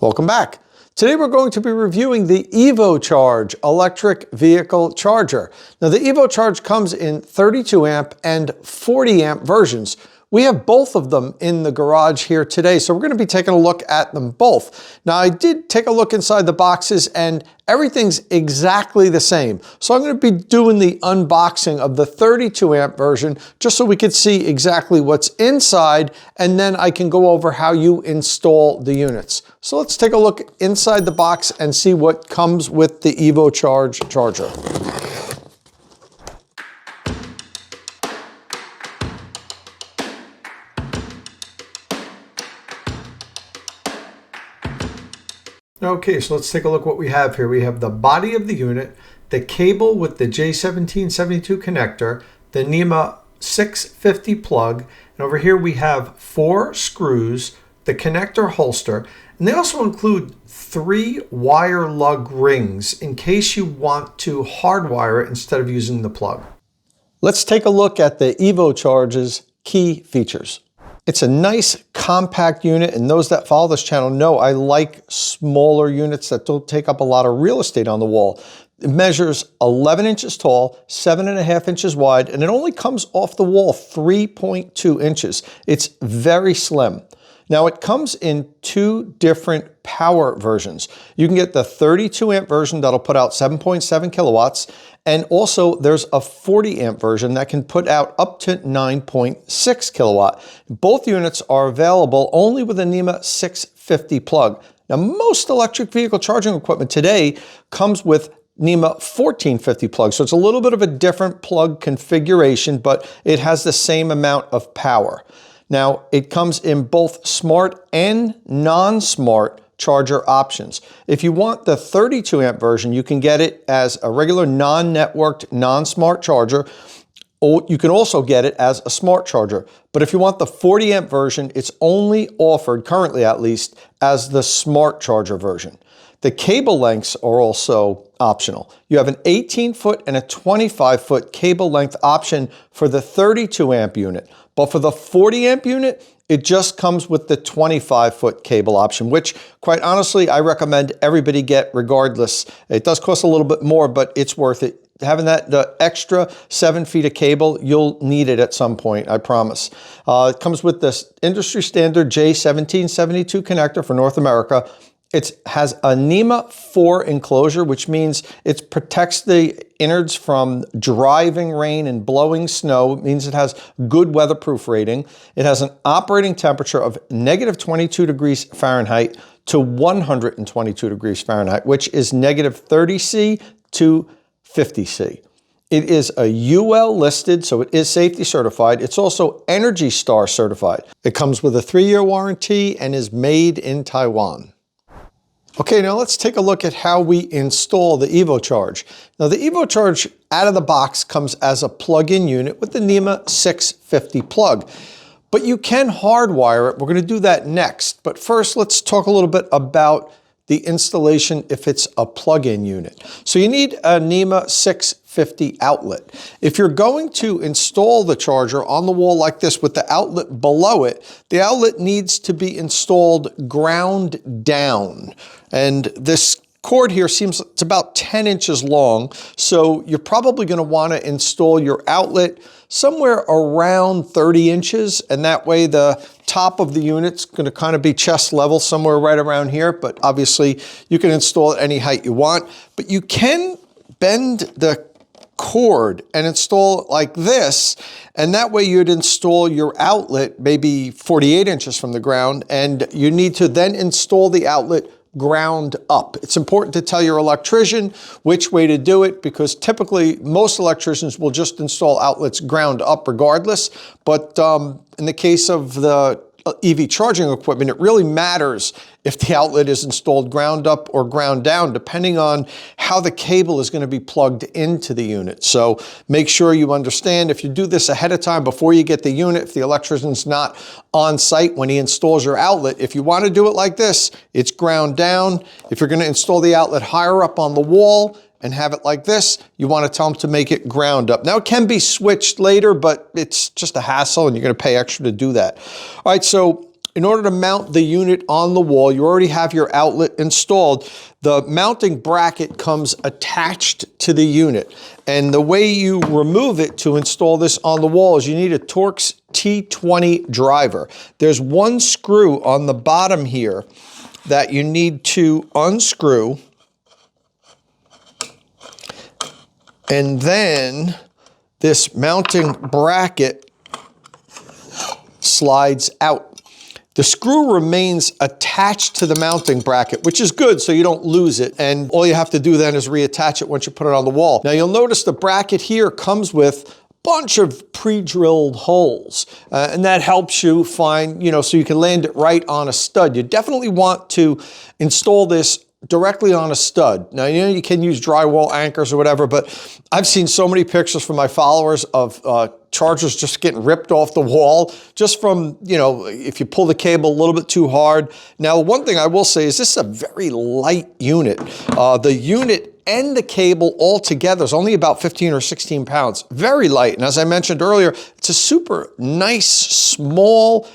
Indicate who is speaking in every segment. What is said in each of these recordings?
Speaker 1: Welcome back. Today we're going to be reviewing the EvoCharge electric vehicle charger. Now the EvoCharge comes in 32 amp and 40 amp versions. We have both of them in the garage here today, so we're going to be taking a look at them both. Now I did take a look inside the boxes and everything's exactly the same. So I'm going to be doing the unboxing of the 32 amp version just so we could see exactly what's inside, and then I can go over how you install the units. So let's take a look inside the box and see what comes with the EvoCharge charger. Okay, so let's take a look what we have here. We have the body of the unit, the cable with the J1772 connector, the NEMA 650 plug, and over here we have 4 screws, the connector holster, and they also include 3 wire lug rings in case you want to hardwire it instead of using the plug. Let's take a look at the EvoCharge's key features. It's a nice compact unit, and those that follow this channel know I like smaller units that don't take up a lot of real estate on the wall. It measures 11 inches tall, 7.5 inches wide, and it only comes off the wall 3.2 inches. It's very slim. Now it comes in 2 different power versions. You can get the 32 amp version that'll put out 7.7 kilowatts, and also there's a 40 amp version that can put out up to 9.6 kilowatt. Both units are available only with a NEMA 650 plug. Now most electric vehicle charging equipment today comes with NEMA 1450 plug, so it's a little bit of a different plug configuration, but it has the same amount of power. Now, it comes in both smart and non-smart charger options. If you want the 32 amp version, you can get it as a regular non-networked, non-smart charger, or you can also get it as a smart charger. But if you want the 40 amp version, it's only offered, currently at least, as the smart charger version. The cable lengths are also optional. You have an 18-foot and a 25-foot cable length option for the 32 amp unit. But for the 40 amp unit, it just comes with the 25-foot cable option, which quite honestly, I recommend everybody get regardless. It does cost a little bit more, but it's worth it. Having the extra 7 feet of cable, you'll need it at some point, I promise. It comes with this industry standard J1772 connector for North America. It has a NEMA 4 enclosure, which means it protects the innards from driving rain and blowing snow. It means it has good weatherproof rating. It has an operating temperature of negative 22 degrees Fahrenheit to 122 degrees Fahrenheit, which is negative 30 C to 50 C. It is a UL listed, so it is safety certified. It's also Energy Star certified. It comes with a 3-year warranty and is made in Taiwan. Okay, now let's take a look at how we install the EvoCharge. Now the EvoCharge out of the box comes as a plug-in unit with the NEMA 650 plug, but you can hardwire it. We're going to do that next, but first let's talk a little bit about the installation if it's a plug-in unit. So you need a NEMA 650 outlet. If you're going to install the charger on the wall like this with the outlet below it, the outlet needs to be installed ground down. And this cord here seems it's about 10 inches long, so you're probably going to want to install your outlet somewhere around 30 inches, and that way the top of the unit's going to kind of be chest level somewhere right around here, but obviously you can install it any height you want. But you can bend the cord and install it like this, and that way you'd install your outlet maybe 48 inches from the ground, and you need to then install the outlet ground up. It's important to tell your electrician which way to do it, because typically most electricians will just install outlets ground up regardless. But in the case of the EV charging equipment, it really matters if the outlet is installed ground up or ground down, depending on how the cable is going to be plugged into the unit. So make sure you understand, if you do this ahead of time before you get the unit, if the electrician's not on site when he installs your outlet, if you want to do it like this, it's ground down. If you're going to install the outlet higher up on the wall and have it like this, you want to tell them to make it ground up. Now it can be switched later, but it's just a hassle and you're going to pay extra to do that. All right, so in order to mount the unit on the wall, you already have your outlet installed. The mounting bracket comes attached to the unit. And the way you remove it to install this on the wall is you need a Torx T20 driver. There's one screw on the bottom here that you need to unscrew. And then this mounting bracket slides out. The screw remains attached to the mounting bracket, which is good so you don't lose it. And all you have to do then is reattach it once you put it on the wall. Now you'll notice the bracket here comes with a bunch of pre-drilled holes. And that helps you find, so you can land it right on a stud. You definitely want to install this directly on a stud. Now, you can use drywall anchors or whatever, but I've seen so many pictures from my followers of chargers just getting ripped off the wall just from, if you pull the cable a little bit too hard. Now, one thing I will say is this is a very light unit. The unit and the cable all together is only about 15 or 16 pounds. Very light. And as I mentioned earlier, it's a super nice, small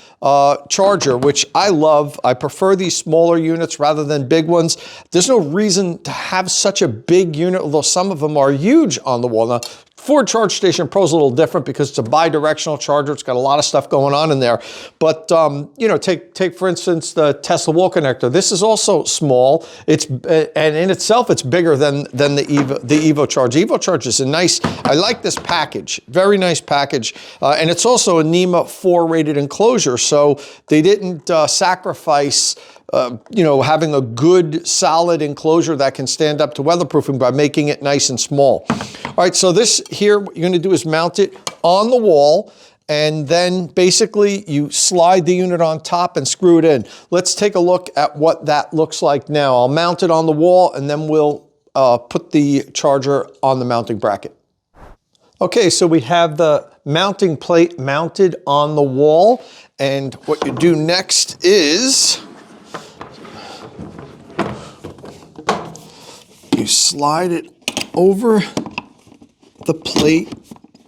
Speaker 1: charger, which I love. I prefer these smaller units rather than big ones. There's no reason to have such a big unit, although some of them are huge on the wall. Now, Ford Charge Station Pro is a little different because it's a bi-directional charger. It's got a lot of stuff going on in there. But, take for instance, the Tesla wall connector. This is also small. And in itself, it's bigger than the EvoCharge. EvoCharge is I like this package. Very nice package. And it's also a NEMA 4 rated enclosure. So they didn't sacrifice having a good solid enclosure that can stand up to weatherproofing by making it nice and small. All right, so this here, what you're gonna do is mount it on the wall, and then basically you slide the unit on top and screw it in. Let's take a look at what that looks like now. I'll mount it on the wall, and then we'll put the charger on the mounting bracket. Okay, so we have the mounting plate mounted on the wall, and what you do next is you slide it over the plate,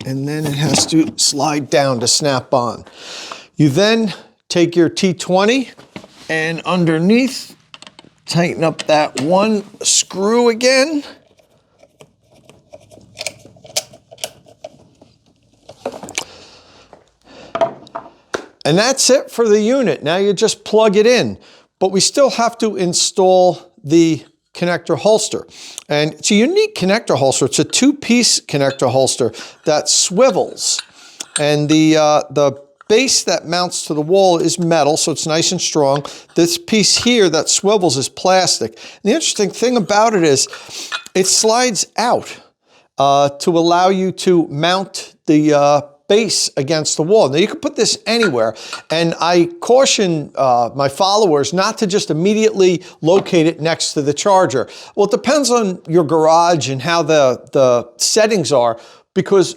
Speaker 1: and then it has to slide down to snap on. You then take your T20 and underneath, tighten up that one screw again. And that's it for the unit. Now you just plug it in, but we still have to install the connector holster. And it's a unique connector holster. It's a two-piece connector holster that swivels. And the base that mounts to the wall is metal, so it's nice and strong. This piece here that swivels is plastic. And the interesting thing about it is it slides out to allow you to mount the base against the wall. Now you can put this anywhere, and I caution my followers not to just immediately locate it next to the charger. Well, it depends on your garage and how the settings are, because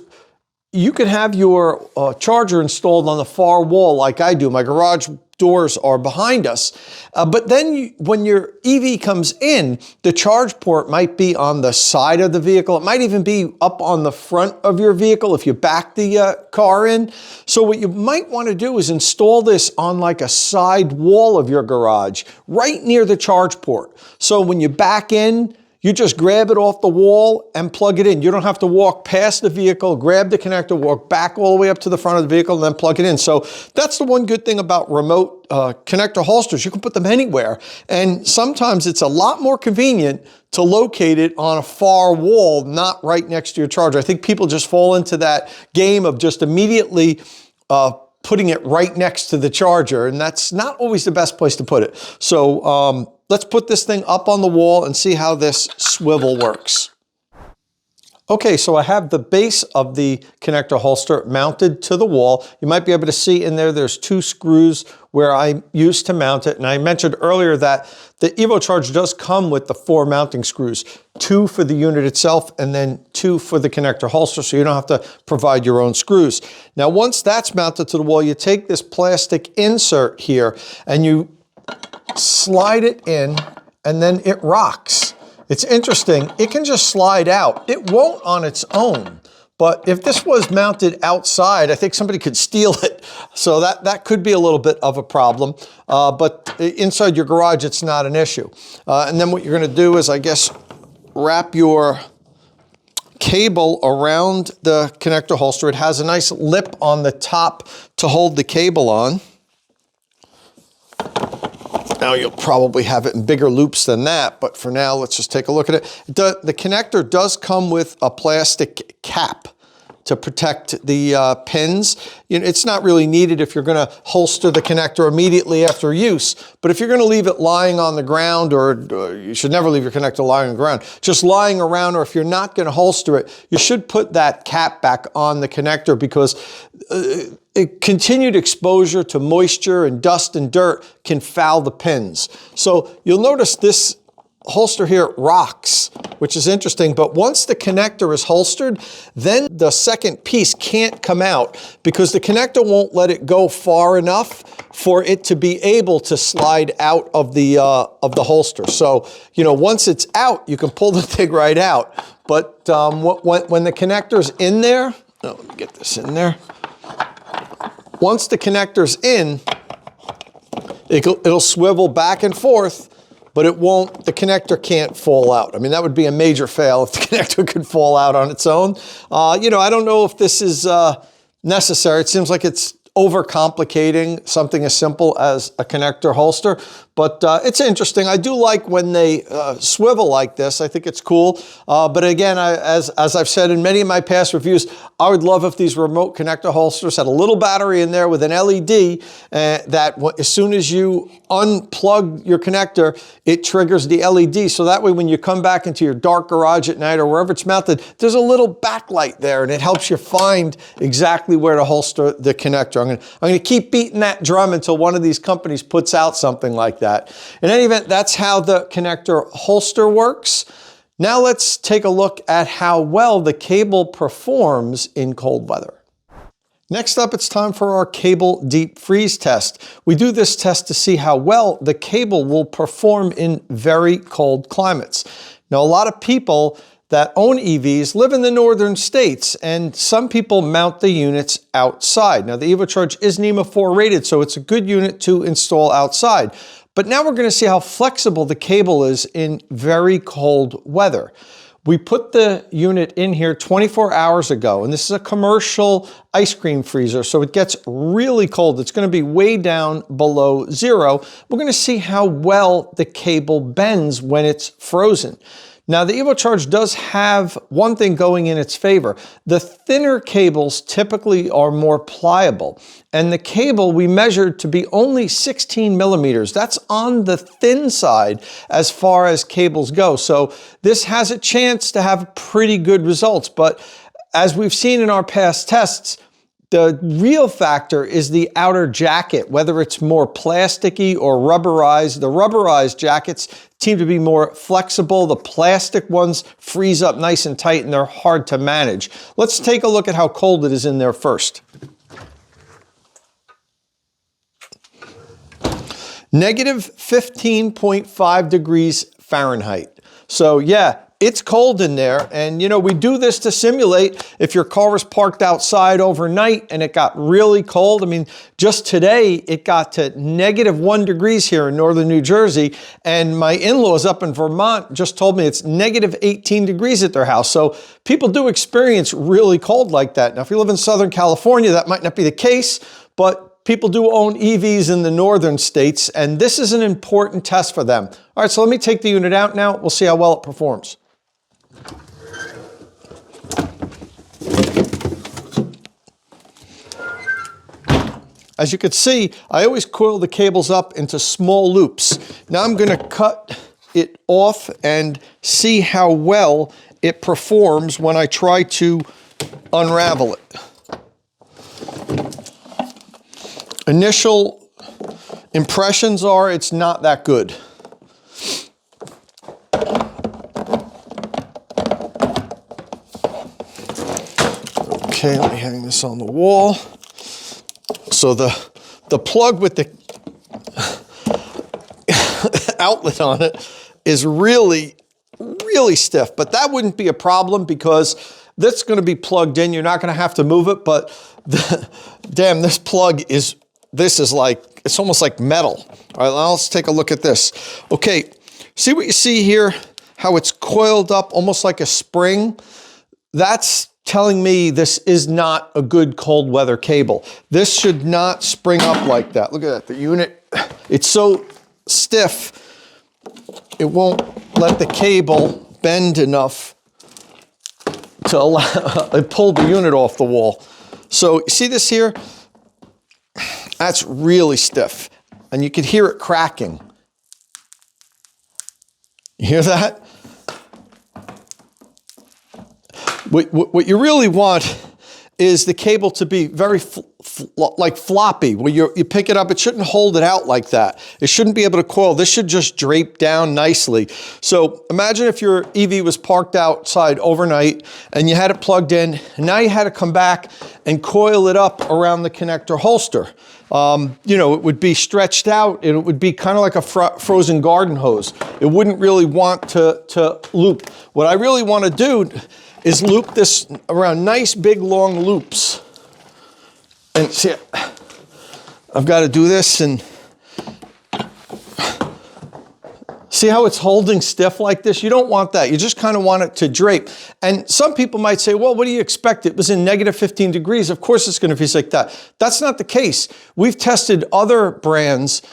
Speaker 1: you can have your charger installed on the far wall like I do. My garage doors are behind us. But then when your EV comes in, the charge port might be on the side of the vehicle. It might even be up on the front of your vehicle if you back the car in. So what you might want to do is install this on like a side wall of your garage, right near the charge port. So when you back in, you just grab it off the wall and plug it in. You don't have to walk past the vehicle, grab the connector, walk back all the way up to the front of the vehicle, and then plug it in. So that's the one good thing about remote connector holsters. You can put them anywhere. And sometimes it's a lot more convenient to locate it on a far wall, not right next to your charger. I think people just fall into that game of just immediately putting it right next to the charger, and that's not always the best place to put it. So let's put this thing up on the wall and see how this swivel works. Okay, so I have the base of the connector holster mounted to the wall. You might be able to see in there, there's two screws where I used to mount it. And I mentioned earlier that the EvoCharge does come with the 4 mounting screws, 2 for the unit itself and then 2 for the connector holster, so you don't have to provide your own screws. Now, once that's mounted to the wall, you take this plastic insert here and you slide it in, and then it rocks. It's interesting, it can just slide out. It won't on its own, But if this was mounted outside, I think somebody could steal it. So that could be a little bit of a problem. But inside your garage, it's not an issue. And then what you're going to do is, I guess, wrap your cable around the connector holster. It has a nice lip on the top to hold the cable on. Now you'll probably have it in bigger loops than that, but for now, let's just take a look at it. The connector does come with a plastic cap to protect the pins. You know, it's not really needed if you're gonna holster the connector immediately after use, but if you're gonna leave it lying on the ground, or you should never leave your connector lying on the ground, just lying around, or if you're not gonna holster it, you should put that cap back on the connector, because continued exposure to moisture and dust and dirt can foul the pins. So you'll notice this holster here rocks, which is interesting, but once the connector is holstered, then the second piece can't come out because the connector won't let it go far enough for it to be able to slide out of the holster. So, you know, once it's out, you can pull the thing right out. But when the connector's in there, let me get this in there. Once the connector's in, it'll swivel back and forth, but it won't, the connector can't fall out. I mean, that would be a major fail if the connector could fall out on its own. You know, I don't know if this is necessary. It seems like it's overcomplicating something as simple as a connector holster, but it's interesting. I do like when they swivel like this. I think it's cool. But again, as I've said in many of my past reviews, I would love if these remote connector holsters had a little battery in there with an LED that as soon as you unplug your connector, it triggers the LED. So that way, when you come back into your dark garage at night or wherever it's mounted, there's a little backlight there and it helps you find exactly where to holster the connector. I'm going to keep beating that drum until one of these companies puts out something like that. In any event, that's how the connector holster works. Now let's take a look at how well the cable performs in cold weather. Next up, it's time for our cable deep freeze test. We do this test to see how well the cable will perform in very cold climates. Now, a lot of people that own EVs live in the northern states, and some people mount the units outside. Now, the EvoCharge is NEMA 4 rated, so it's a good unit to install outside. But now we're going to see how flexible the cable is in very cold weather. We put the unit in here 24 hours ago, and this is a commercial ice cream freezer, so it gets really cold. It's going to be way down below zero. We're going to see how well the cable bends when it's frozen. Now, the EvoCharge does have one thing going in its favor. The thinner cables typically are more pliable, and the cable we measured to be only 16 millimeters. That's on the thin side as far as cables go. So this has a chance to have pretty good results, but as we've seen in our past tests, the real factor is the outer jacket, whether it's more plasticky or rubberized. The rubberized jackets seem to be more flexible. The plastic ones freeze up nice and tight and they're hard to manage. Let's take a look at how cold it is in there first. Negative 15.5 degrees Fahrenheit. So yeah, it's cold in there, and you know, we do this to simulate if your car was parked outside overnight and it got really cold. I mean, just today it got to -1 degrees here in northern New Jersey, and my in-laws up in Vermont just told me it's -18 degrees at their house. So people do experience really cold like that. Now, if you live in Southern California, that might not be the case, but people do own EVs in the northern states, and this is an important test for them. All right, so let me take the unit out now. We'll see how well it performs. As you can see, I always coil the cables up into small loops. Now I'm going to cut it off and see how well it performs when I try to unravel it. Initial impressions are it's not that good. Okay, let me hang this on the wall. So the plug with the outlet on it is really stiff, but that wouldn't be a problem because That's going to be plugged in. You're not going to have to move it, but damn, this plug is, this is like, it's almost like metal. All right, now let's take a look at this. Okay, see what you see here? How it's coiled up almost like a spring? That's telling me this is not a good cold weather cable. This should not spring up like that. Look at that, the unit, it's so stiff, it won't let the cable bend enough to allow it pull the unit off the wall. So you see this here? That's really stiff, and you can hear it cracking. You hear that? What you really want is the cable to be very like floppy. When you pick it up, it shouldn't hold it out like that. It shouldn't be able to coil. This should just drape down nicely. So imagine if your EV was parked outside overnight and you had it plugged in, and now you had to come back and coil it up around the connector holster. You know, it would be stretched out, and it would be kind of like a frozen garden hose. It wouldn't really want to loop. What I really want to do is loop this around nice big long loops. And see, I've got to do this, and see how it's holding stiff like this? You don't want that. You just kind of want it to drape. And some people might say, well, what do you expect? It was in negative 15 degrees. Of course it's going to be like that. That's not the case. We've tested other brands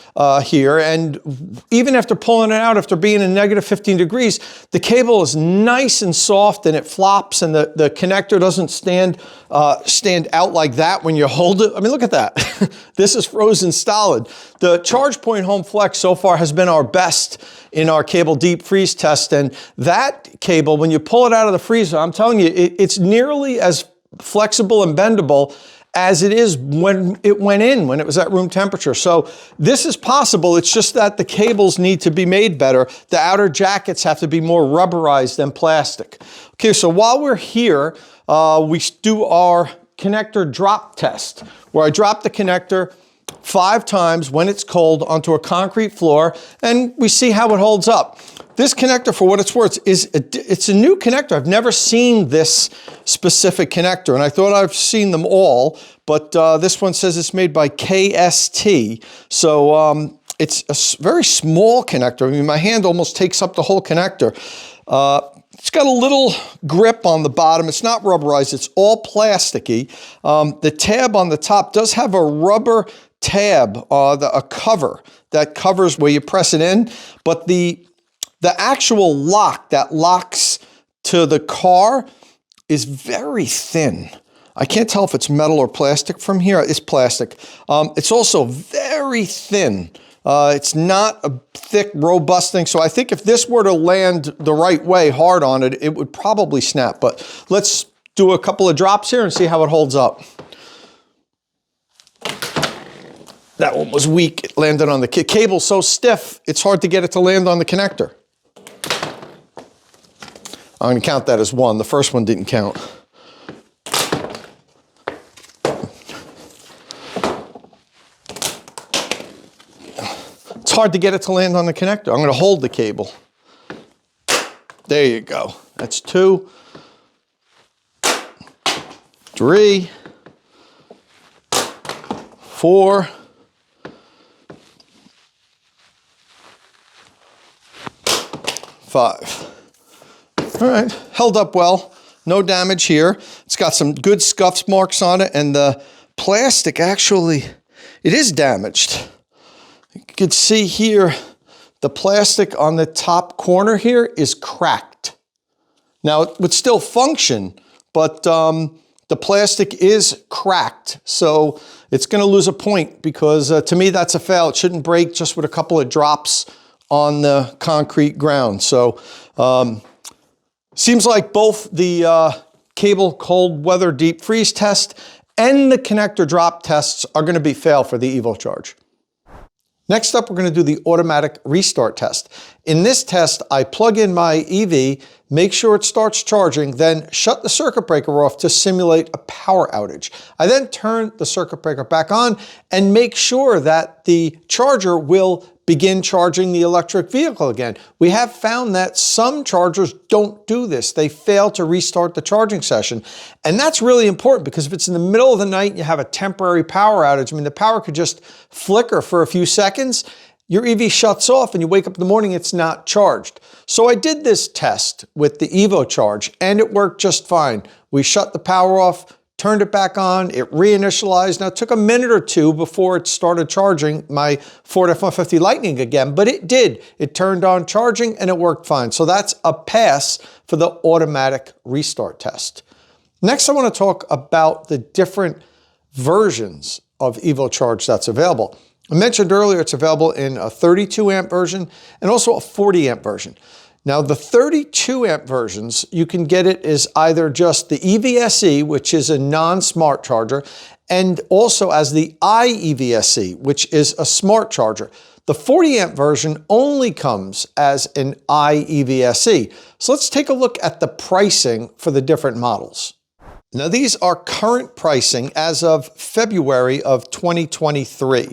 Speaker 1: here, and even after pulling it out, after being in negative 15 degrees, the cable is nice and soft, and it flops, and the connector doesn't stand out like that when you hold it. I mean, look at that. This is frozen solid. The ChargePoint Home Flex so far has been our best in our cable deep freeze test, and that cable, when you pull it out of the freezer, I'm telling you, it's nearly as flexible and bendable as it is when it went in, when it was at room temperature. So this is possible. It's just that the cables need to be made better. The outer jackets have to be more rubberized than plastic. Okay, so while we're here, we do our connector drop test, where I drop the connector 5 times when it's cold onto a concrete floor, and we see how it holds up. This connector, for what it's worth, it's a new connector. I've never seen this specific connector, and I thought I've seen them all, but this one says it's made by KST. So it's a very small connector. I mean, my hand almost takes up the whole connector. It's got a little grip on the bottom. It's not rubberized. It's all plasticky. The tab on the top does have a rubber tab, a cover that covers where you press it in, but the actual lock that locks to the car is very thin. I can't tell if it's metal or plastic from here. It's plastic. It's also very thin. It's not a thick, robust thing. So I think if this were to land the right way, hard on it, it would probably snap. But let's do a couple of drops here and see how it holds up. That one was weak. It landed on the cable so stiff, it's hard to get it to land on the connector. I'm going to count that as 1. The first one didn't count. It's hard to get it to land on the connector. I'm going to hold the cable. There you go. That's 2, 3, 4, 5. All right, held up well. No damage here. It's got some good scuff marks on it, and the plastic actually, it is damaged. You can see here, the plastic on the top corner here is cracked. Now, it would still function, but the plastic is cracked. So it's going to lose a point because to me, that's a fail. It shouldn't break just with a couple of drops on the concrete ground. So seems like both the cable cold weather deep freeze test and the connector drop tests are going to be fail for the EvoCharge. Next up, we're going to do the automatic restart test. In this test, I plug in my EV, make sure it starts charging, then shut the circuit breaker off to simulate a power outage. I then turn the circuit breaker back on and make sure that the charger will begin charging the electric vehicle again. We have found that some chargers don't do this. They fail to restart the charging session. And that's really important because if it's in the middle of the night and you have a temporary power outage, I mean, the power could just flicker for a few seconds, your EV shuts off and you wake up in the morning, it's not charged. So I did this test with the EvoCharge and it worked just fine. We shut the power off, turned it back on, it reinitialized. Now it took a minute or two before it started charging my Ford F-150 Lightning again, but it did. It turned on charging and it worked fine. So that's a pass for the automatic restart test. Next, I want to talk about the different versions of EvoCharge that's available. I mentioned earlier it's available in a 32 amp version and also a 40 amp version. Now the 32 amp versions, you can get it as either just the EVSE, which is a non-smart charger, and also as the iEVSE, which is a smart charger. The 40 amp version only comes as an iEVSE. So let's take a look at the pricing for the different models. Now these are current pricing as of February of 2023.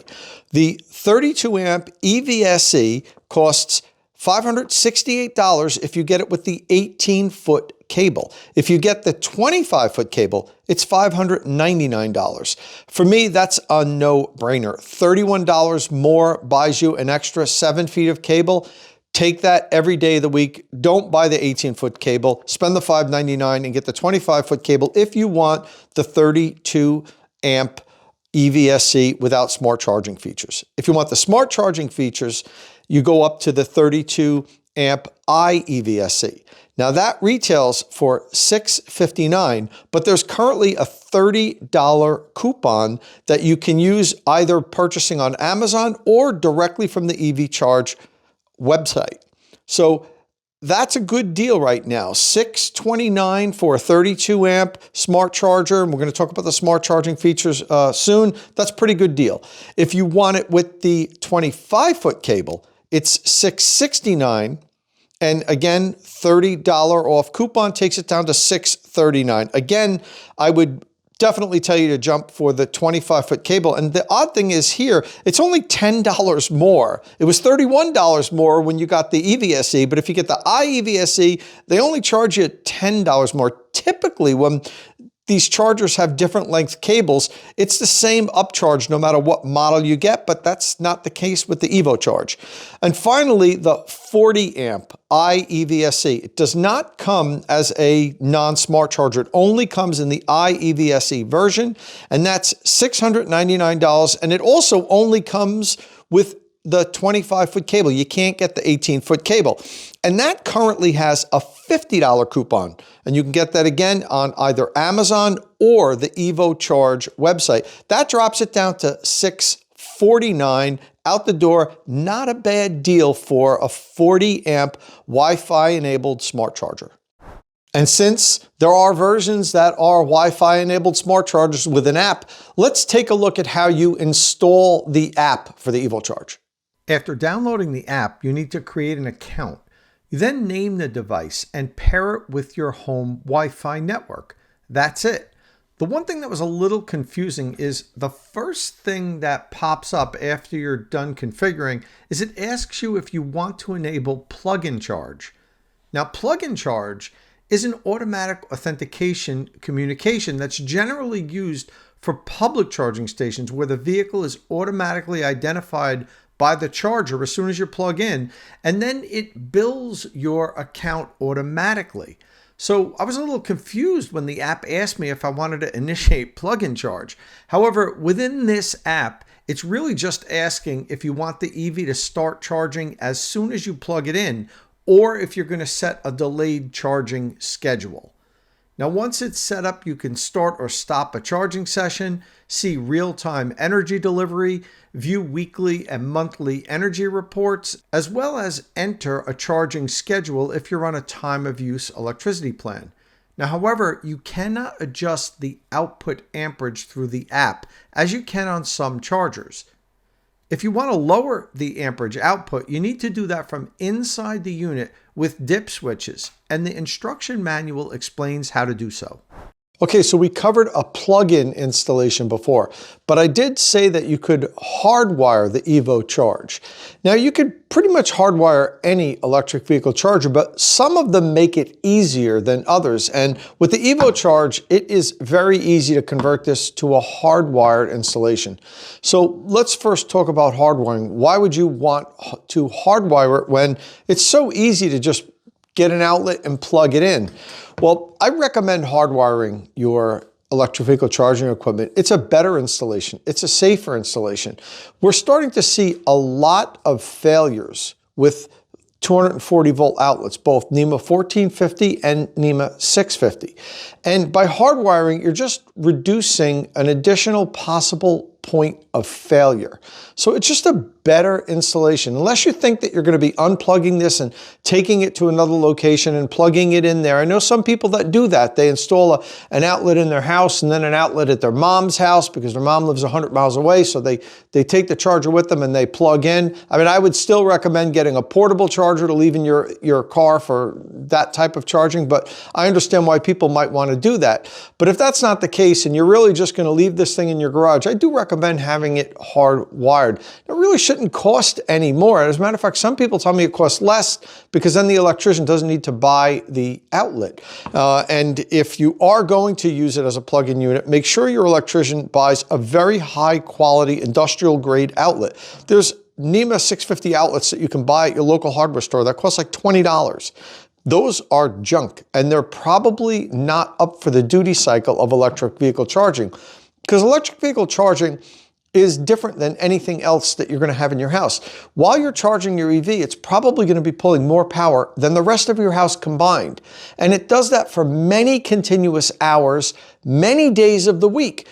Speaker 1: The 32 amp EVSE costs $568 if you get it with the 18-foot cable. If you get the 25-foot cable, it's $599. For me, that's a no-brainer. $31 more buys you an extra 7 feet of cable. Take that every day of the week. Don't buy the 18-foot cable. Spend the $599 and get the 25-foot cable if you want the 32 amp EVSE without smart charging features. If you want the smart charging features, you go up to the 32 amp iEVSE. Now that retails for $659, but there's currently a $30 coupon that you can use either purchasing on Amazon or directly from the EvoCharge website. So that's a good deal right now. $629 for a 32 amp smart charger. And we're going to talk about the smart charging features soon. That's a pretty good deal. If you want it with the 25-foot cable, it's $669. And again, $30 off coupon takes it down to $639. Again, I would definitely tell you to jump for the 25-foot cable. And the odd thing is here, it's only $10 more. It was $31 more when you got the EVSE, but if you get the iEVSE, they only charge you $10 more. Typically, when these chargers have different length cables, it's the same upcharge no matter what model you get, but that's not the case with the EvoCharge. And finally, the 40 amp iEVSE. It does not come as a non-smart charger. It only comes in the iEVSE version, and that's $699. And it also only comes with the 25-foot cable. You can't get the 18-foot cable. And that currently has a $50 coupon. And you can get that again on either Amazon or the EvoCharge website. That drops it down to $649 out the door. Not a bad deal for a 40 amp Wi-Fi enabled smart charger. And since there are versions that are Wi-Fi enabled smart chargers with an app, let's take a look at how you install the app for the EvoCharge. After downloading the app, you need to create an account. You then name the device and pair it with your home Wi-Fi network. That's it. The one thing that was a little confusing is the first thing that pops up after you're done configuring is it asks you if you want to enable plug-in charge. Now, plug-in charge is an automatic authentication communication that's generally used for public charging stations where the vehicle is automatically identified by the charger as soon as you plug in, and then it bills your account automatically. So I was a little confused when the app asked me if I wanted to initiate plug-in charge. However, within this app, it's really just asking if you want the EV to start charging as soon as you plug it in, or if you're going to set a delayed charging schedule. Now, once it's set up, you can start or stop a charging session, see real-time energy delivery, view weekly and monthly energy reports, as well as enter a charging schedule if you're on a time of use electricity plan. Now, however, you cannot adjust the output amperage through the app as you can on some chargers. If you want to lower the amperage output, you need to do that from inside the unit with dip switches, and the instruction manual explains how to do so. Okay, so we covered a plug-in installation before, but I did say that you could hardwire the EvoCharge. Now, you could pretty much hardwire any electric vehicle charger, but some of them make it easier than others. And with the EvoCharge, it is very easy to convert this to a hardwired installation. So let's first talk about hardwiring. Why would you want to hardwire it when it's so easy to just get an outlet and plug it in? Well, I recommend hardwiring your electric vehicle charging equipment. It's a better installation. It's a safer installation. We're starting to see a lot of failures with 240 volt outlets, both NEMA 1450 and NEMA 650. And by hardwiring, you're just reducing an additional possible point of failure. So it's just a better installation. Unless you think that you're going to be unplugging this and taking it to another location and plugging it in there. I know some people that do that. They install an outlet in their house and then an outlet at their mom's house because their mom lives 100 miles away. So they take the charger with them and they plug in. I mean, I would still recommend getting a portable charger to leave in your car for that type of charging, but I understand why people might want to do that. But if that's not the case and you're really just going to leave this thing in your garage, I do recommend having it hardwired. It really shouldn't cost any more. As a matter of fact, some people tell me it costs less because then the electrician doesn't need to buy the outlet. And if you are going to use it as a plug-in unit, make sure your electrician buys a very high quality industrial grade outlet. There's NEMA 650 outlets that you can buy at your local hardware store that cost like $20. Those are junk, and they're probably not up for the duty cycle of electric vehicle charging, because electric vehicle charging is different than anything else that you're going to have in your house. While you're charging your EV, it's probably going to be pulling more power than the rest of your house combined. And it does that for many continuous hours, many days of the week.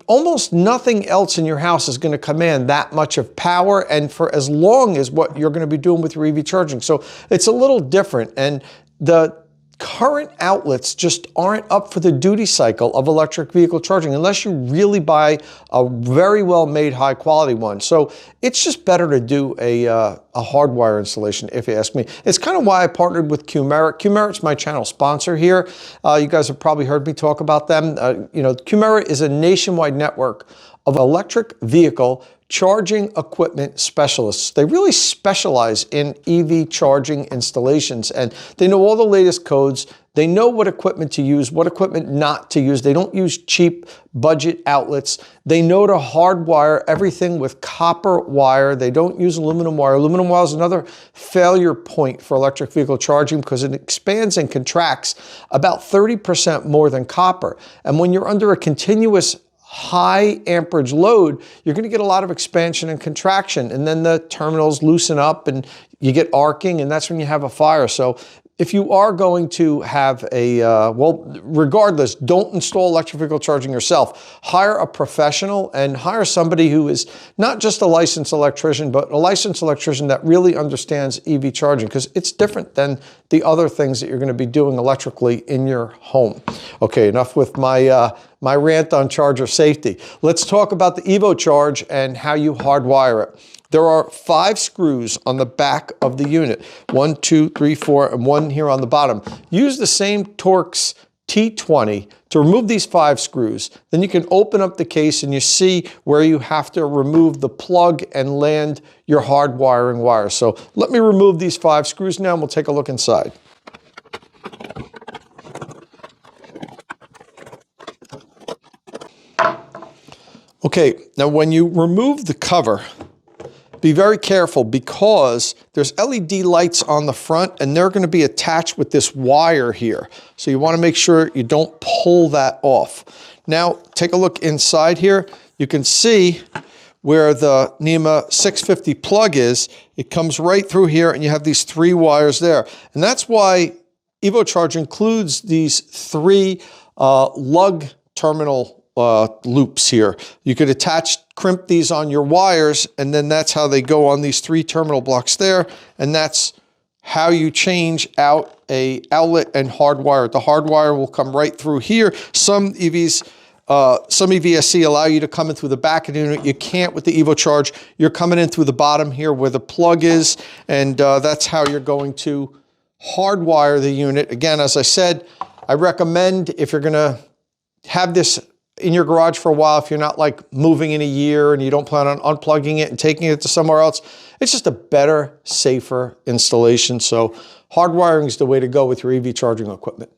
Speaker 1: Almost nothing else in your house is going to command that much of power and for as long as what you're going to be doing with your EV charging. So it's a little different, and the current outlets just aren't up for the duty cycle of electric vehicle charging unless you really buy a very well made high quality one. So it's just better to do a hardwire installation, if you ask me. It's kind of why I partnered with Qmerit. Qmerit's my channel sponsor here. You guys have probably heard me talk about them. Qmerit is a nationwide network of electric vehicle charging equipment specialists. They really specialize in EV charging installations, and they know all the latest codes. They know what equipment to use, what equipment not to use. They don't use cheap budget outlets. They know to hardwire everything with copper wire. They don't use aluminum wire. Aluminum wire is another failure point for electric vehicle charging because it expands and contracts about 30% more than copper. And when you're under a continuous high amperage load, you're going to get a lot of expansion and contraction, and then the terminals loosen up and you get arcing, and that's when you have a fire. So if you are going to have regardless, don't install electric vehicle charging yourself. Hire a professional and hire somebody who is not just a licensed electrician, but a licensed electrician that really understands EV charging, because it's different than the other things that you're going to be doing electrically in your home. Okay, enough with my rant on charger safety. Let's talk about the EvoCharge and how you hardwire it. There are 5 screws on the back of the unit. 1, 2, 3, 4, and 1 here on the bottom. Use the same Torx T20 to remove these 5 screws. Then you can open up the case and you see where you have to remove the plug and land your hardwiring wires. So let me remove these 5 screws now and we'll take a look inside. Okay, now when you remove the cover, be very careful because there's LED lights on the front and they're going to be attached with this wire here. So you want to make sure you don't pull that off. Now take a look inside here. You can see where the NEMA 650 plug is. It comes right through here and you have these 3 wires there. And that's why EvoCharge includes these 3 lug terminal loops here. You could crimp these on your wires, and then that's how they go on these 3 terminal blocks there, and that's how you change out a outlet and hardwire. The hardwire will come right through here. Some EVs some EVSE allow you to come in through the back of the unit. You can't with the EvoCharge. You're coming in through the bottom here where the plug is, and that's how you're going to hardwire the unit. Again, as I said, I recommend if you're gonna have this in your garage for a while, if you're not like moving in a year and you don't plan on unplugging it and taking it to somewhere else, it's just a better, safer installation. So hardwiring is the way to go with your EV charging equipment.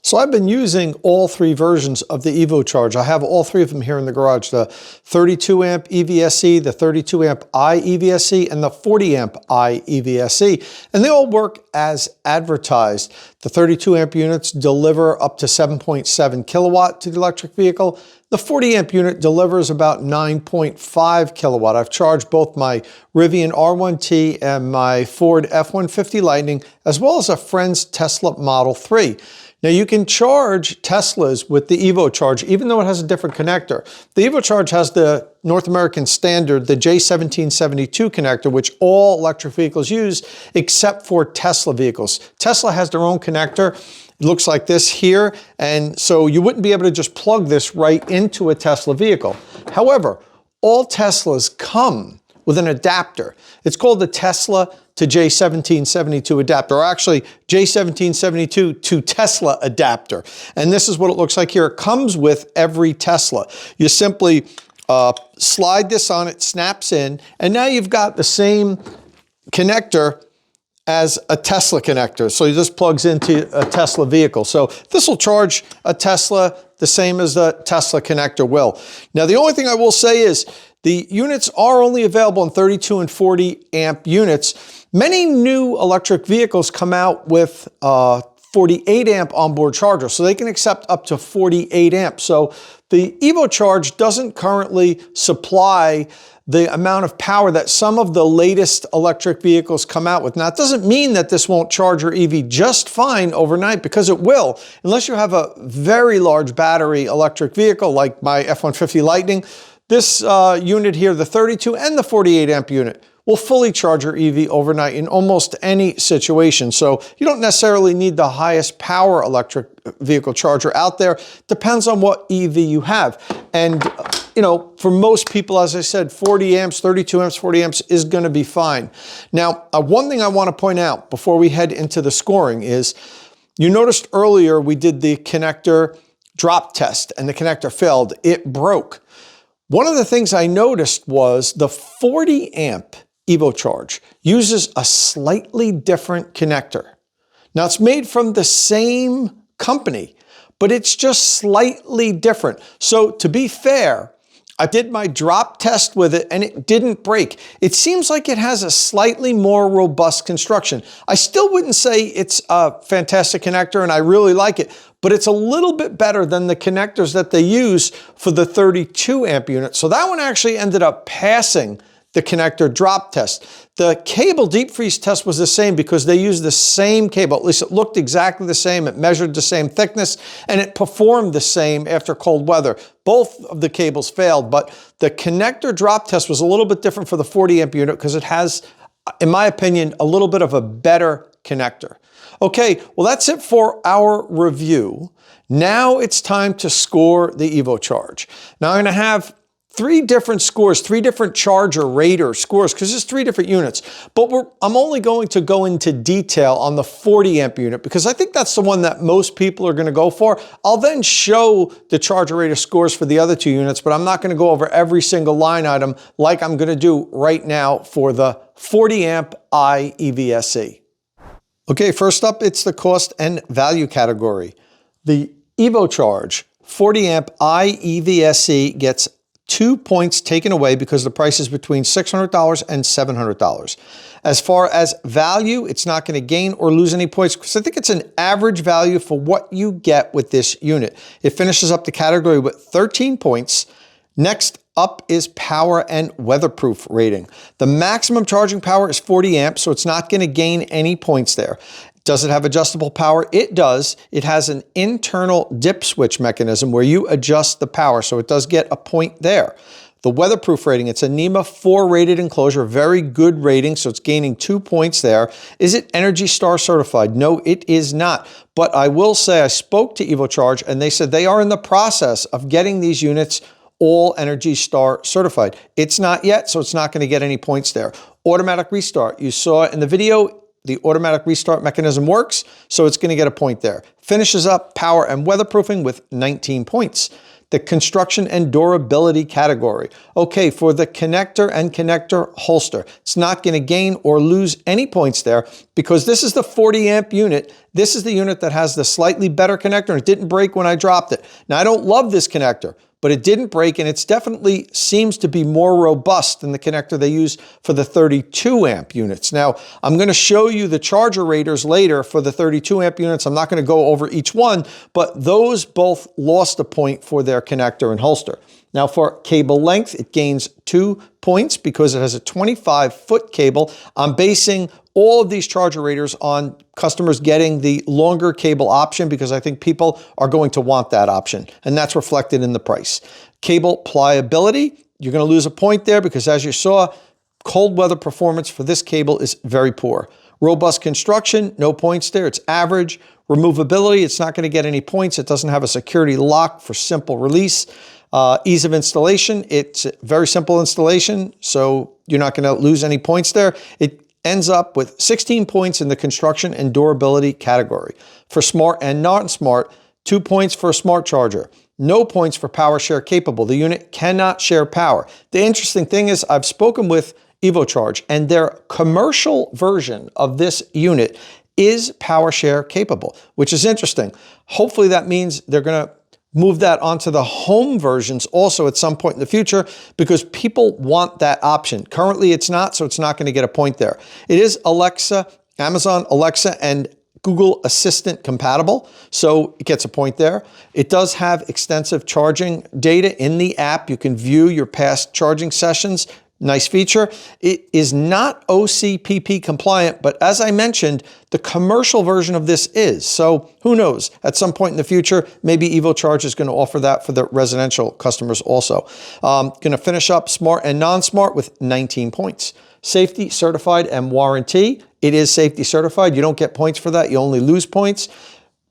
Speaker 1: So I've been using all three versions of the EvoCharge. I have all three of them here in the garage, the 32 amp EVSE, the 32 amp iEVSE, and the 40 amp iEVSE. And they all work as advertised. The 32 amp units deliver up to 7.7 kilowatt to the electric vehicle. The 40 amp unit delivers about 9.5 kilowatt. I've charged both my Rivian R1T and my Ford F-150 Lightning, as well as a friend's Tesla Model 3. Now you can charge Teslas with the EvoCharge, even though it has a different connector. The EvoCharge has the North American standard, the J1772 connector, which all electric vehicles use, except for Tesla vehicles. Tesla has their own connector. It looks like this here, and so you wouldn't be able to just plug this right into a Tesla vehicle. However, all Teslas come with an adapter. It's called the Tesla to J1772 adapter, or actually J1772 to Tesla adapter. And this is what it looks like here. It comes with every Tesla. You simply slide this on, it snaps in, and now you've got the same connector as a Tesla connector. So this plugs into a Tesla vehicle. So this will charge a Tesla the same as the Tesla connector will. Now, the only thing I will say is the units are only available in 32 and 40 amp units. Many new electric vehicles come out with 48 amp onboard charger, so they can accept up to 48 amps. So the EvoCharge doesn't currently supply the amount of power that some of the latest electric vehicles come out with. Now, it doesn't mean that this won't charge your EV just fine overnight, because it will, unless you have a very large battery electric vehicle like my F-150 Lightning. This unit here, the 32 and the 48 amp unit, will fully charge your EV overnight in almost any situation. So you don't necessarily need the highest power electric vehicle charger out there. Depends on what EV you have. And you know, for most people, as I said, 40 amps, 32 amps, 40 amps is going to be fine. Now, one thing I want to point out before we head into the scoring is, you noticed earlier we did the connector drop test and the connector failed. It broke. One of the things I noticed was the 40 amp EvoCharge uses a slightly different connector. Now, it's made from the same company, but it's just slightly different. So to be fair, I did my drop test with it and it didn't break. It seems like it has a slightly more robust construction. I still wouldn't say it's a fantastic connector and I really like it, but it's a little bit better than the connectors that they use for the 32 amp unit. So that one actually ended up passing the connector drop test. The cable deep freeze test was the same because they used the same cable. At least it looked exactly the same. It measured the same thickness and it performed the same after cold weather. Both of the cables failed, but the connector drop test was a little bit different for the 40 amp unit because it has, in my opinion, a little bit of a better connector. Okay, well, that's it for our review. Now it's time to score the EvoCharge. Now I'm going to have three different scores, three different ChargerRater scores, because there's three different units. But I'm only going to go into detail on the 40 amp unit because I think that's the one that most people are going to go for. I'll then show the ChargerRater scores for the other two units, but I'm not going to go over every single line item like I'm going to do right now for the 40 amp iEVSE. Okay, first up, it's the cost and value category. The EvoCharge 40 amp iEVSE gets 2 points taken away because the price is between $600 and $700. As far as value, it's not going to gain or lose any points because I think it's an average value for what you get with this unit. It finishes up the category with 13 points. Next up is power and weatherproof rating. The maximum charging power is 40 amps, so it's not going to gain any points there. Does it have adjustable power? It does. It has an internal dip switch mechanism where you adjust the power, so it does get a point there. The weatherproof rating, it's a NEMA 4 rated enclosure, very good rating, so it's gaining 2 points there. Is it ENERGY STAR certified? No, it is not. But I will say I spoke to EvoCharge and they said they are in the process of getting these units all ENERGY STAR certified. It's not yet, so it's not going to get any points there. Automatic restart, you saw in the video, the automatic restart mechanism works, so it's going to get a point there. Finishes up power and weatherproofing with 19 points. The construction and durability category. Okay, for the connector and connector holster, it's not going to gain or lose any points there because this is the 40 amp unit. This is the unit that has the slightly better connector and it didn't break when I dropped it. Now, I don't love this connector, but it didn't break and it's definitely seems to be more robust than the connector they use for the 32 amp units. Now, I'm going to show you the ChargerRaters later for the 32 amp units. I'm not going to go over each one, but those both lost a point for their connector and holster. Now for cable length, it gains 2 points because it has a 25-foot cable. I'm basing all of these ChargerRaters on customers getting the longer cable option because I think people are going to want that option, and that's reflected in the price. Cable pliability, you're going to lose a point there because as you saw, cold weather performance for this cable is very poor. Robust construction, no points there, it's average. Removability, it's not going to get any points. It doesn't have a security lock for simple release. Ease of installation, it's very simple installation, so you're not going to lose any points there. It ends up with 16 points in the construction and durability category. For smart and non-smart, 2 points for a smart charger. No points for power share capable. The unit cannot share power. The interesting thing is I've spoken with EvoCharge and their commercial version of this unit is power share capable, which is interesting. Hopefully that means they're going to move that onto the home versions also at some point in the future because people want that option. Currently it's not, so it's not going to get a point there. It is Alexa, Amazon Alexa and Google Assistant compatible, so it gets a point there. It does have extensive charging data in the app. You can view your past charging sessions. Nice feature. It is not OCPP compliant, but as I mentioned, the commercial version of this is. So who knows? At some point in the future, maybe EvoCharge is going to offer that for the residential customers also. Going to finish up smart and non-smart with 19 points. Safety certified and warranty. It is safety certified. You don't get points for that. You only lose points.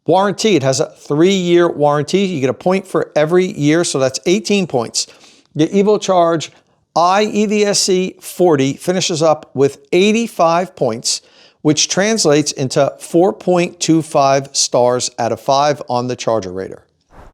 Speaker 1: Warranty, it has a 3-year warranty. You get a point for every year, so that's 18 points. The EvoCharge EVSE 40 finishes up with 85 points, which translates into 4.25 stars out of 5 on the ChargerRater.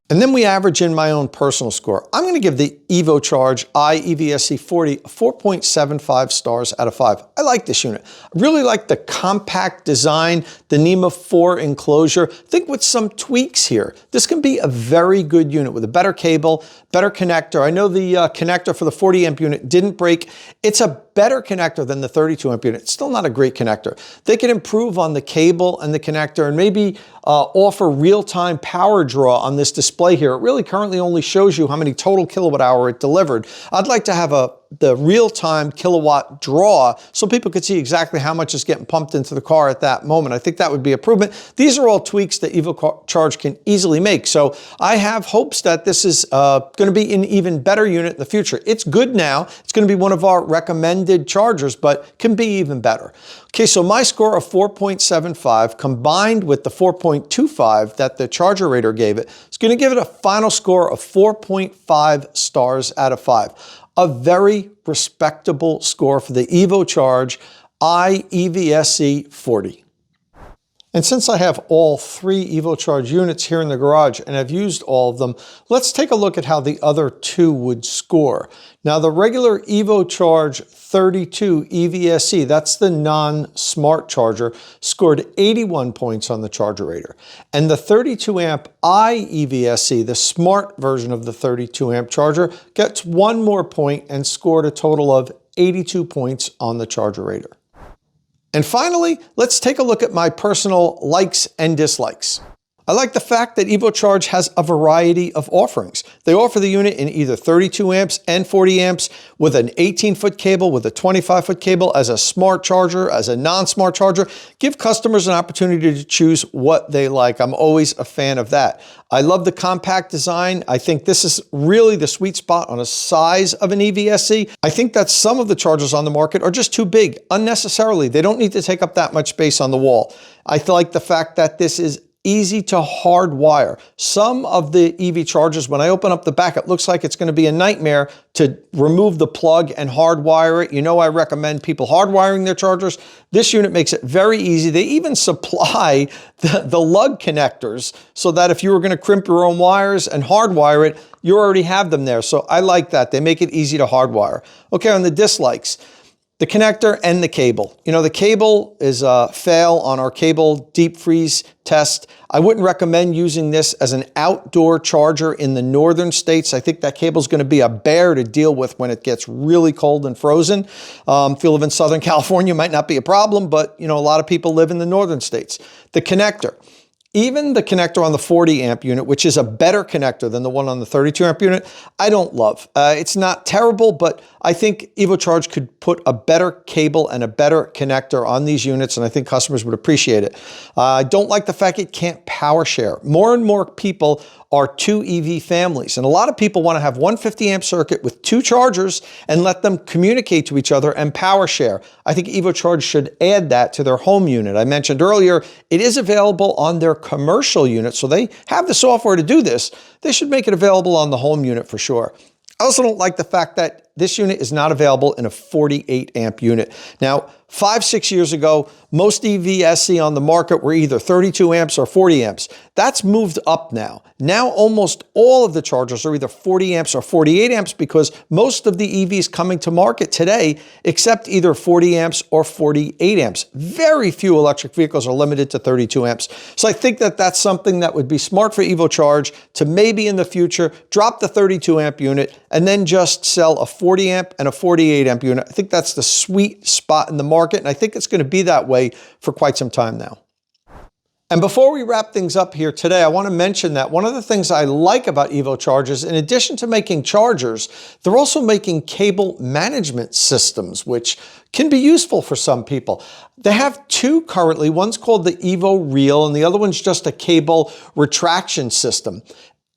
Speaker 1: And then we average in my own personal score. I'm going to give the EvoCharge EVSE 40 a 4.75 stars out of 5. I like this unit. I really like the compact design, the NEMA 4 enclosure. I think with some tweaks here, this can be a very good unit with a better cable, better connector. I know the connector for the 40 amp unit didn't break. It's a better connector than the 32 amp unit. It's still not a great connector. They can improve on the cable and the connector and maybe offer real-time power draw on this display here. It really currently only shows you how many total kilowatt hour it delivered. I'd like to have the real-time kilowatt draw so people could see exactly how much is getting pumped into the car at that moment. I think that would be an improvement. These are all tweaks that EvoCharge can easily make. So I have hopes that this is going to be an even better unit in the future. It's good now. It's going to be one of our recommended chargers, but can be even better. Okay, so my score of 4.75 combined with the 4.25 that the ChargerRater gave it, is going to give it a final score of 4.5 stars out of 5. A very respectable score for the EvoCharge EVSE 40. And since I have all 3 EvoCharge units here in the garage and I've used all of them, let's take a look at how the other 2 would score. Now the regular EvoCharge 32 EVSE, that's the non-smart charger, scored 81 points on the ChargerRater. And the 32 amp EVSE, the smart version of the 32 amp charger, gets 1 more point and scored a total of 82 points on the ChargerRater. And finally, let's take a look at my personal likes and dislikes. I like the fact that EvoCharge has a variety of offerings. They offer the unit in either 32 amps and 40 amps with an 18-foot cable, with a 25-foot cable, as a smart charger, as a non-smart charger. Give customers an opportunity to choose what they like. I'm always a fan of that. I love the compact design. I think this is really the sweet spot on a size of an EVSE. I think that some of the chargers on the market are just too big, unnecessarily. They don't need to take up that much space on the wall. I like the fact that this is easy to hardwire. Some of the EV chargers, when I open up the back, it looks like it's going to be a nightmare to remove the plug and hardwire it. You know, I recommend people hardwiring their chargers. This unit makes it very easy. They even supply the lug connectors so that if you were going to crimp your own wires and hardwire it, you already have them there. So I like that. They make it easy to hardwire. Okay, on the dislikes, the connector and the cable. You know, the cable is a fail on our cable deep freeze test. I wouldn't recommend using this as an outdoor charger in the northern states. I think that cable is going to be a bear to deal with when it gets really cold and frozen. If you live in Southern California, it might not be a problem, but you know, a lot of people live in the northern states. The connector. Even the connector on the 40 amp unit, which is a better connector than the one on the 32 amp unit, I don't love. It's not terrible, but I think EvoCharge could put a better cable and a better connector on these units, and I think customers would appreciate it. I don't like the fact it can't power share. More and more people are two EV families, and a lot of people want to have one 50 amp circuit with two chargers and let them communicate to each other and power share. I think EvoCharge should add that to their home unit. I mentioned earlier, it is available on their commercial unit, so they have the software to do this. They should make it available on the home unit for sure. I also don't like the fact that this unit is not available in a 48 amp unit. Now, 5-6 years ago, most EVSE on the market were either 32 amps or 40 amps. That's moved up now. Now almost all of the chargers are either 40 amps or 48 amps because most of the EVs coming to market today accept either 40 amps or 48 amps. Very few electric vehicles are limited to 32 amps. So I think that that's something that would be smart for EvoCharge to maybe in the future drop the 32 amp unit and then just sell a 40 amp and a 48 amp unit. I think that's the sweet spot in the market, and I think it's going to be that way for quite some time now. And before we wrap things up here today, I want to mention that one of the things I like about EvoCharge is, in addition to making chargers, they're also making cable management systems, which can be useful for some people. They have two currently. One's called the EvoReel, and the other one's just a cable retraction system.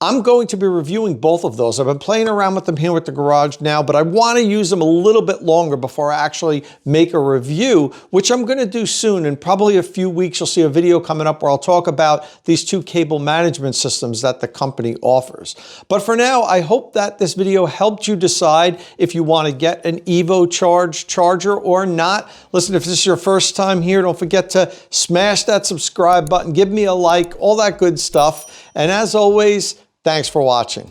Speaker 1: I'm going to be reviewing both of those. I've been playing around with them here at the garage now, but I want to use them a little bit longer before I actually make a review, which I'm going to do soon. In probably a few weeks, you'll see a video coming up where I'll talk about these two cable management systems that the company offers. But for now, I hope that this video helped you decide if you want to get an EvoCharge charger or not. Listen, if this is your first time here, don't forget to smash that subscribe button, give me a like, all that good stuff. And as always, thanks for watching.